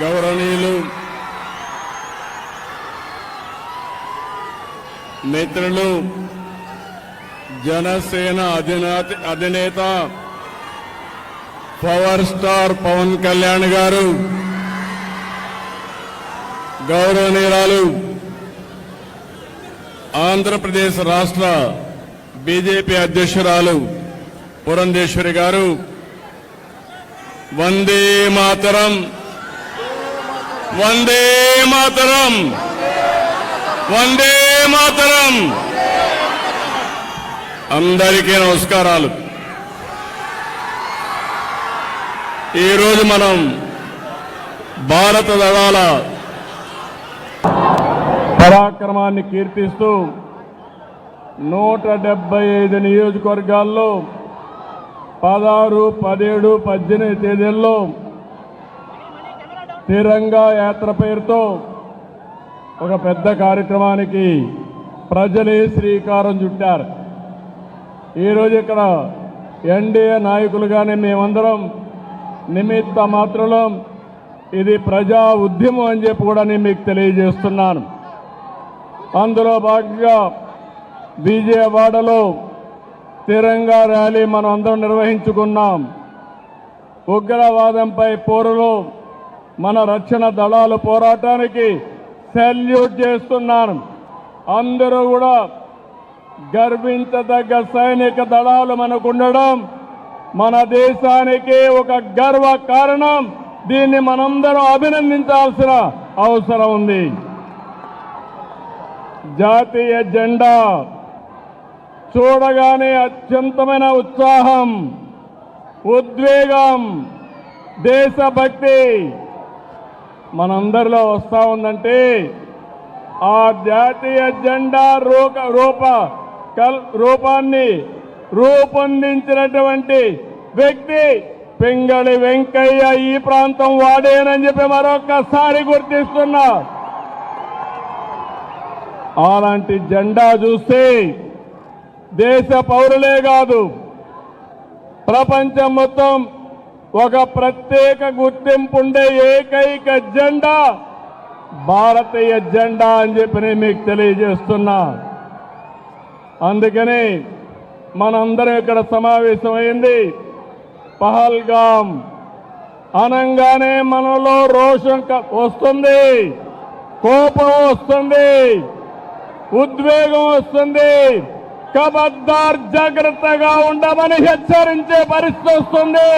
గౌరవనీయులు మిత్రులు జనసేన అధినేత పవర్ స్టార్ పవన్ కళ్యాణ్ గారు, గౌరవనీయురాలు ఆంధ్రప్రదేశ్ రాష్ట్ర బీజేపీ అధ్యక్షురాలు పురంధేశ్వరి గారు, వందే మాతరం, వందే మాతరం, వందే మాతరం. అందరికీ నమస్కారాలు. ఈరోజు మనం భారత దళాల పరాక్రమాన్ని కీర్తిస్తూ 175 నియోజకవర్గాల్లో 16, 17, 18 తేదీల్లో తిరంగా యాత్ర పేరుతో ఒక పెద్ద కార్యక్రమానికి ప్రజలే శ్రీకారం చుట్టారు. ఈరోజు ఇక్కడ ఎన్డీఏ నాయకులుగానే మేమందరం నిమిత్త మాత్రం ఇది ప్రజా ఉద్యమం అని చెప్పి కూడా నేను మీకు తెలియజేస్తున్నాను. అందులో భాగంగా విజయవాడలో తిరంగా ర్యాలీ మనం అందరం నిర్వహించుకున్నాం. ఉగ్రవాదంపై పోరులో మన రక్షణ దళాల పోరాటానికి సెల్యూట్ చేస్తున్నాను. అందరూ కూడా గర్వించదగ్గ సైనిక దళాలు మనకుండడం మన దేశానికి ఒక గర్వ కారణం. దీన్ని మనందరం అభినందించాల్సిన అవసరం ఉంది. జాతీయ జెండా చూడగానే అత్యంతమైన ఉత్సాహం, ఉద్వేగం, దేశభక్తి మనందరిలో వస్తా ఉందంటే ఆ జాతీయ జెండా రూపాన్ని రూపొందించినటువంటి వ్యక్తి పింగళి వెంకయ్య ఈ ప్రాంతం వాడేనని చెప్పి మరొకసారి గుర్తిస్తున్నా. అలాంటి జెండా చూస్తే దేశ పౌరులే కాదు ప్రపంచం మొత్తం ఒక ప్రత్యేక గుర్తింపుండే ఏకైక జెండా భారతీయ జెండా అని చెప్పి నేను మీకు తెలియజేస్తున్నా. అందుకని మనందరం ఇక్కడ సమావేశమైంది. పహల్గాం అనంగానే మనలో రోషం వస్తుంది, కోపం వస్తుంది, ఉద్వేగం వస్తుంది. ఖబర్దార్ జాగ్రత్తగా ఉండమని హెచ్చరించే పరిస్థితి వస్తుంది.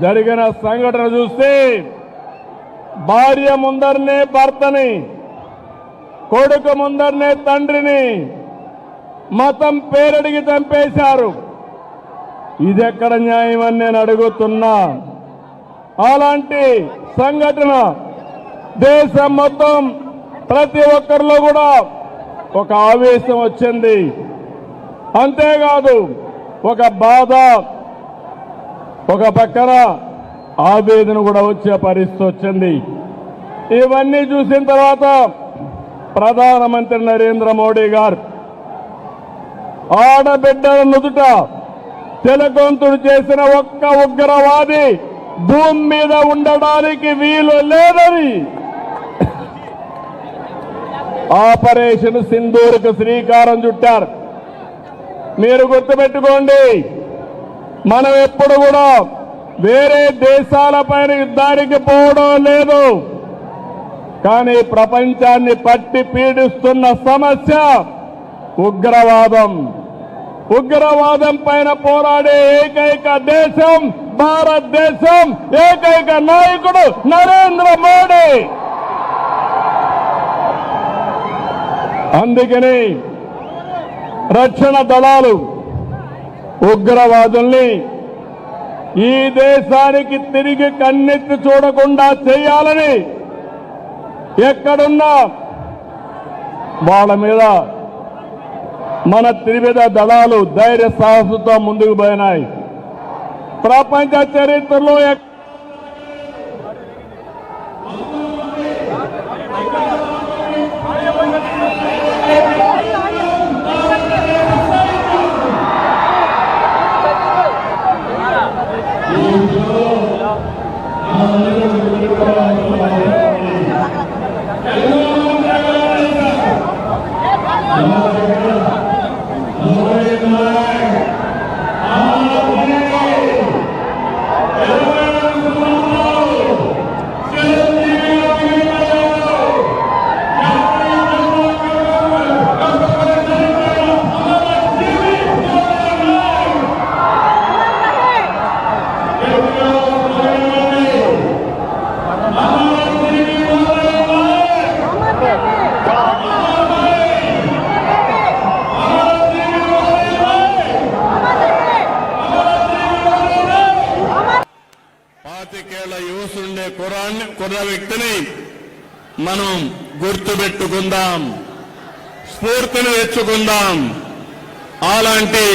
జరిగిన సంఘటన చూస్తే భార్య ముందరనే భర్తని, కొడుకు ముందరనే తండ్రిని మతం పేరడిగి చంపేశారు. ఇదెక్కడ న్యాయం అని నేను అడుగుతున్నా. అలాంటి సంఘటన దేశం మొత్తం ప్రతి ఒక్కరిలో కూడా ఒక ఆవేశం వచ్చింది. అంతేకాదు ఒక బాధ, ఒక పక్కన ఆవేదన కూడా వచ్చే పరిస్థితి వచ్చింది. ఇవన్నీ చూసిన తర్వాత ప్రధానమంత్రి నరేంద్ర మోడీ గారు ఆడబిడ్డల నుదుట తిలకంతుడు చేసిన ఒక్క ఉగ్రవాది భూమి మీద ఉండడానికి వీలు లేదని ఆపరేషన్ సింధూర్కు శ్రీకారం చుట్టారు. మీరు గుర్తుపెట్టుకోండి, మనం ఎప్పుడు కూడా వేరే దేశాలపైన యుద్ధానికి పోవడం లేదు. కానీ ప్రపంచాన్ని పట్టి పీడిస్తున్న సమస్య ఉగ్రవాదం. ఉగ్రవాదం పైన పోరాడే ఏకైక దేశం భారతదేశం, ఏకైక నాయకుడు నరేంద్ర మోడీ. అందుకని రక్షణ దళాలు ఉగ్రవాదుల్ని ఈ దేశానికి తిరిగి కన్నెత్తి చూడకుండా చేయాలని ఎక్కడున్నా వాళ్ళ మీద మన త్రివిధ దళాలు ధైర్య సాహసంతో ముందుకు పోయినాయి. ప్రపంచ చరిత్రలో పాతికేళ్ల యువసుండే కుర్ర వ్యక్తిని మనం గుర్తుపెట్టుకుందాం, స్ఫూర్తిని తెచ్చుకుందాం. అలాంటి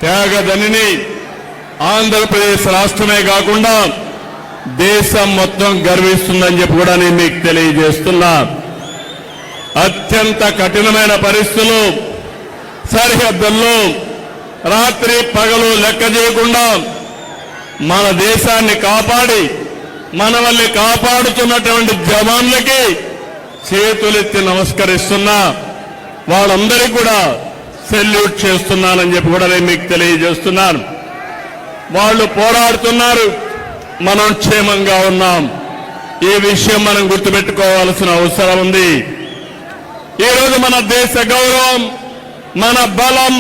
త్యాగదనిని ఆంధ్రప్రదేశ్ రాష్ట్రమే కాకుండా దేశం మొత్తం గర్విస్తుందని చెప్పి కూడా నేను మీకు తెలియజేస్తున్నా. అత్యంత కఠినమైన పరిస్థితులు, సరిహద్దుల్లో రాత్రి పగలు లెక్క చేయకుండా మన దేశాన్ని కాపాడి మనల్ని కాపాడుతున్నటువంటి జవాన్లకి చేతులెత్తి నమస్కరిస్తున్నా. వాళ్ళందరికీ కూడా సెల్యూట్ చేస్తున్నానని చెప్పి కూడా నేను మీకు తెలియజేస్తున్నాను. వాళ్ళు పోరాడుతున్నారు, మనం క్షేమంగా ఉన్నాం. ఈ విషయం మనం గుర్తుపెట్టుకోవాల్సిన అవసరం ఉంది. ఈరోజు మన దేశ గౌరవం, మన బలం,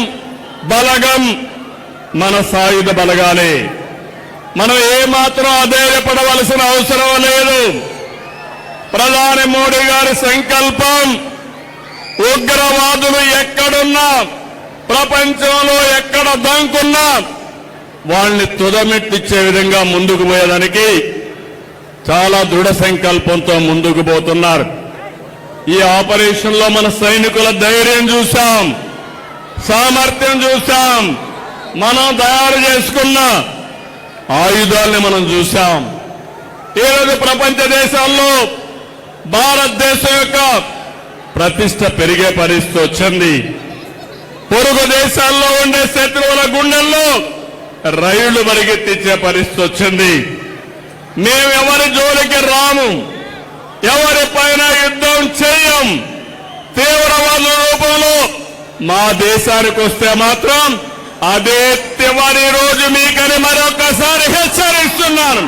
బలగం మన సాయుధ బలగాలే. మనం ఏమాత్రం అధైర్యపడవలసిన అవసరం లేదు. ప్రధాని మోడీ గారి సంకల్పం ఉగ్రవాదులు ఎక్కడున్నా, ప్రపంచంలో ఎక్కడ దంకున్నా వాళ్ళని తుదమెట్టిచ్చే విధంగా ముందుకు పోయేదానికి చాలా దృఢ సంకల్పంతో ముందుకు పోతున్నారు. ఈ ఆపరేషన్ లో మన సైనికుల ధైర్యం చూశాం, సామర్థ్యం చూశాం, మనం తయారు చేసుకున్న ఆయుధాలని మనం చూశాం. ఈరోజు ప్రపంచ దేశాల్లో భారతదేశం యొక్క ప్రతిష్ట పెరిగే పరిస్థితి వచ్చింది. పొరుగు దేశాల్లో ఉండే శత్రువుల గుండెల్లో రైళ్లు పరిగెత్తించే పరిస్థితి వచ్చింది. మేము ఎవరి జోలికి రాము, ఎవరిపైన యుద్ధం చేయం. తీవ్రవాద రూపంలో మా దేశానికి వస్తే మాత్రం అదే చివరి రోజు మీకని మరొకసారి హెచ్చరిస్తున్నాను.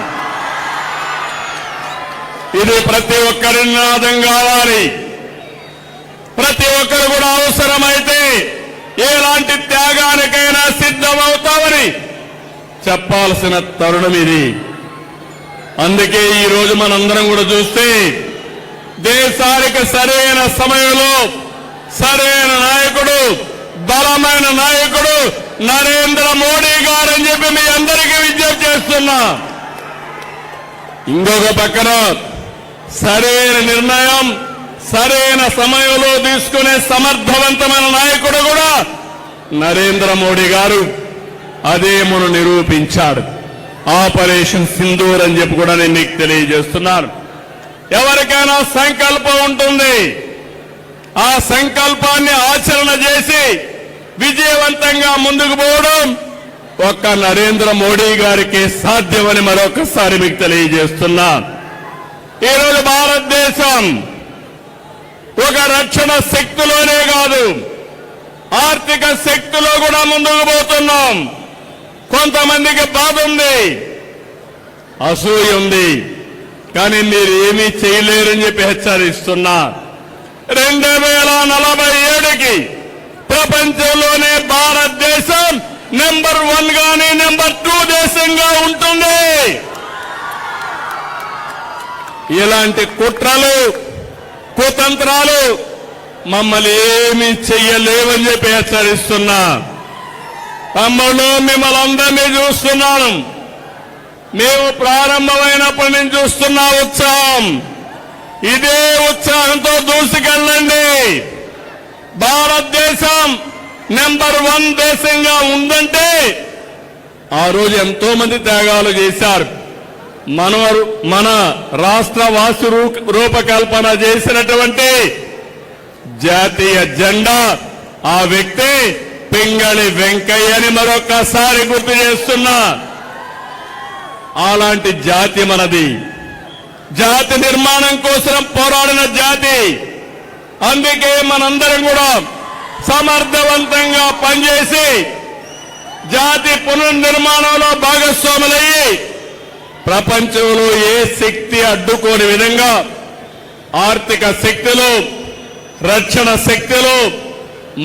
ఇది ప్రతి ఒక్కరి నినాదం కావాలి. ప్రతి ఒక్కరు కూడా అవసరమైతే ఎలాంటి త్యాగానికైనా సిద్ధమవుతామని చెప్పాల్సిన తరుణం ఇది. అందుకే ఈ రోజు మనందరం కూడా చూస్తే దేశానికి సరైన సమయంలో సరైన నాయకుడు, బలమైన నాయకుడు నరేంద్ర మోడీ గారు అని చెప్పి మీ అందరికీ విజ్ఞప్తి చేస్తున్నా. ఇంకొక పక్కన సరైన నిర్ణయం సరైన సమయంలో తీసుకునే సమర్థవంతమైన నాయకుడు కూడా నరేంద్ర మోడీ గారు. అదే మనం నిరూపించాడు. ఆపరేషన్ సింధూర్ అని చెప్పి కూడా నేను మీకు తెలియజేస్తున్నాను. ఎవరికైనా సంకల్పం ఉంటుంది, ఆ సంకల్పాన్ని ఆచరణ చేసి విజయవంతంగా ముందుకు పోవడం ఒక్క నరేంద్ర మోడీ గారికి సాధ్యమని మరొకసారి మీకు తెలియజేస్తున్నా. ఈరోజు భారతదేశం ఒక రక్షణ శక్తిలోనే కాదు, ఆర్థిక శక్తిలో కూడా ముందుకు పోతున్నాం. కొంతమందికి బాధ ఉంది, అసూయ ఉంది, కానీ మీరు ఏమీ చేయలేరని చెప్పి హెచ్చరిస్తున్నా. 2047కి ప్రపంచంలోనే భారతదేశం నెంబర్ 1 గానీ నెంబర్ 2 దేశంగా ఉంటుంది. ఇలాంటి కుట్రలు కుతంత్రాలు మమ్మల్ని ఏమీ చెయ్యలేవని చెప్పి హెచ్చరిస్తున్నా. తమ్ముళ్ళు, మిమ్మల్ని అందరినీ చూస్తున్నాను. మేము ప్రారంభమైనప్పటి నుంచి చూస్తున్న ఉత్సాహం, ఇదే ఉత్సాహంతో దూసుకెళ్ళండి. భారతదేశం నెంబర్ 1 దేశంగా ఉందంటే ఆ రోజు ఎంతో మంది త్యాగాలు చేశారు. మన రాష్ట్ర వాసు రూపకల్పన చేసినటువంటి జాతీయ జెండా ఆ వ్యక్తి పింగళి వెంకయ్యని మరొకసారి గుర్తు చేస్తున్నా. అలాంటి జాతి మనది. జాతి నిర్మాణం కోసం పోరాడిన జాతి. అందుకే మనందరం కూడా సమర్థవంతంగా పనిచేసి జాతి పునర్నిర్మాణంలో భాగస్వాములయ్యి ప్రపంచంలో ఏ శక్తి అడ్డుకోని విధంగా ఆర్థిక శక్తులు, రక్షణ శక్తులు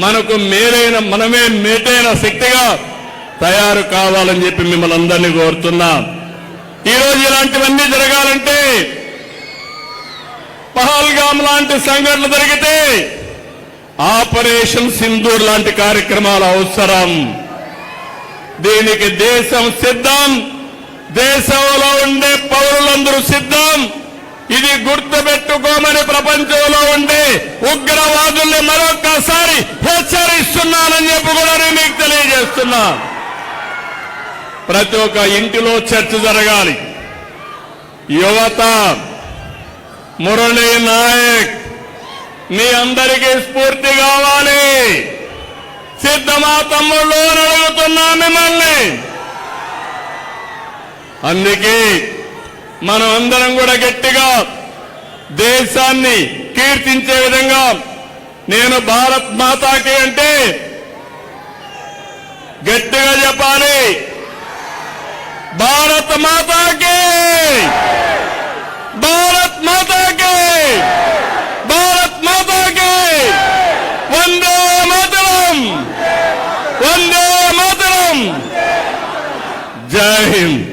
మనకు మనమే మేటైన శక్తిగా తయారు కావాలని చెప్పి మిమ్మల్ని అందరినీ కోరుతున్నా. ఈరోజు ఇలాంటివన్నీ జరగాలంటే పహల్గామ్ లాంటి సంఘటనలు జరిగితే ఆపరేషన్ సింధూర్ లాంటి కార్యక్రమాలు అవసరం. దీనికి దేశం సిద్ధం, దేశంలో ఉండే పౌరులందరూ సిద్ధం. ఇది గుర్తుపెట్టుకోమని ప్రపంచంలో ఉండే ఉగ్రవాదుల్ని మరొక్కసారి హెచ్చరిస్తున్నానని చెప్పి కూడా నేను మీకు తెలియజేస్తున్నా. ప్రతి ఒక్క ఇంటిలో చర్చ జరగాలి. యువత, మురళీ నాయక్ మీ అందరికీ స్ఫూర్తి కావాలి. సిద్ధమా తమ్ముళ్ళు అని అడుగుతున్నా మిమ్మల్ని. అందుకే మనం అందరం కూడా గట్టిగా దేశాన్ని కీర్తించే విధంగా నేను భారత్ మాతాకి అంటే గట్టిగా చెప్పాలి. భారత్ మాతాకి, భారత్ మాతాకి, భారత్ మాతాకి. వందే మాతరం, వందే మాతరం. జై హింద్.